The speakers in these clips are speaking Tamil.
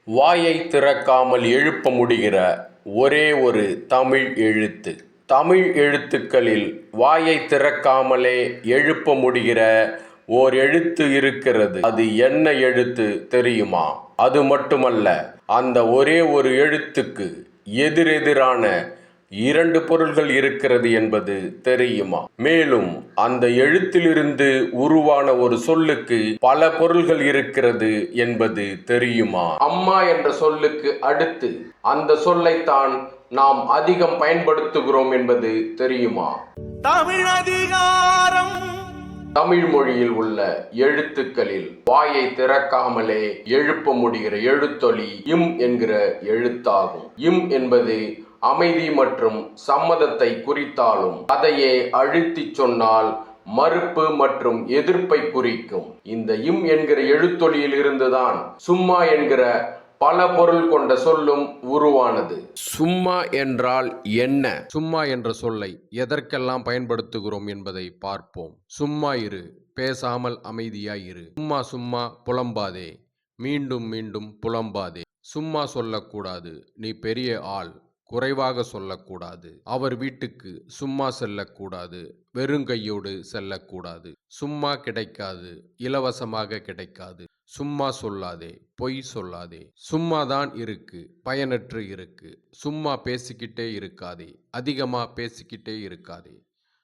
வாயை திறக்காமல் எழுப்ப முடிகிற ஒரே ஒரு தமிழ் எழுத்து. தமிழ் எழுத்துக்களில் வாயை திறக்காமலே எழுப்ப முடிகிற ஓர் எழுத்து இருக்கிறது. அது என்ன எழுத்து தெரியுமா? அது மட்டுமல்ல, அந்த ஒரே ஒரு எழுத்துக்கு எதிரெதிரான இரண்டு பொருள்கள் இருக்கிறது என்பது தெரியுமா? மேலும் அந்த எழுத்திலிருந்து உருவான ஒரு சொல்லுக்கு பல பொருள்கள் இருக்கிறது என்பது தெரியுமா? அம்மா என்ற சொல்லுக்கு அடுத்து அந்த சொல்லைத்தான் நாம் அதிகம் பயன்படுத்துகிறோம் என்பது தெரியுமா? தமிழ் அதிகாரம். தமிழ் மொழியில் உள்ள எழுத்துக்களில் வாயை திறக்காமலே எழுப்ப முடிகிற எழுத்தொலி இம் என்கிற எழுத்தாகும். இம் என்பது அமைதி மற்றும் சம்மதத்தை குறித்தாலும், அதையே அழுத்தி சொன்னால் மறுப்பு மற்றும் எதிர்ப்பை குறிக்கும். இந்த இம் என்கிற எழுத்தொலியில் இருந்துதான் சும்மா என்கிற பல பொருள் கொண்ட சொல்லும் உருவானது. சும்மா என்றால் என்ன? சும்மா என்ற சொல்லை எதற்கெல்லாம் பயன்படுத்துகிறோம் என்பதை பார்ப்போம். சும்மா இரு, பேசாமல் அமைதியாய் இரு. சும்மா சும்மா புலம்பாதே, மீண்டும் மீண்டும் புலம்பாதே. சும்மா சொல்லக்கூடாது, நீ பெரிய ஆள். குறைவாக சொல்லக்கூடாது. அவர் வீட்டுக்கு சும்மா செல்லக்கூடாது, வெறுங்கையோடு செல்லக்கூடாது. சும்மா கிடைக்காது, இலவசமாக கிடைக்காது. சும்மா சொல்லாதே, பொய் சொல்லாதே. சும்மாதான் இருக்கு, பயனற்று இருக்கு. சும்மா பேசிக்கிட்டே இருக்காதே, அதிகமா பேசிக்கிட்டே இருக்காதே.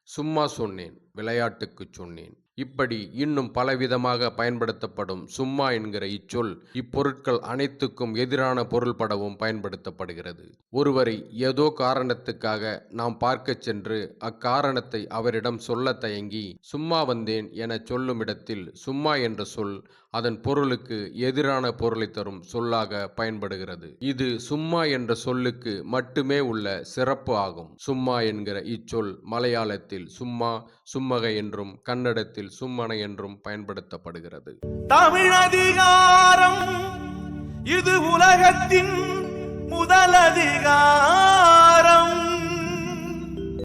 சும்மா சொன்னேன், விளையாட்டுக்கு சொன்னேன். இப்படி இன்னும் பலவிதமாக பயன்படுத்தப்படும் சும்மா என்கிற இச்சொல் இப்பொருட்கள் அனைத்துக்கும் எதிரான பொருள்படவும் பயன்படுத்தப்படுகிறது. ஒருவரை ஏதோ காரணத்துக்காக நாம் பார்க்க சென்று அக்காரணத்தை அவரிடம் சொல்ல தயங்கி சும்மா வந்தேன் என சொல்லும் இடத்தில் சும்மா என்ற சொல் அதன் பொருளுக்கு எதிரான பொருளை தரும் சொல்லாக பயன்படுகிறது. இது சும்மா என்ற சொல்லுக்கு மட்டுமே உள்ள சிறப்பு ஆகும். சும்மா என்கிற இச்சொல் மலையாளத்தில் சும்மா, சும்மக என்றும், கன்னடத்தில் சும்மன என்றும் பயன்படுத்தப்படுகிறது. தமிழ் அதிகாரம் இது உலகத்தின் முதல் அதிகாரம்.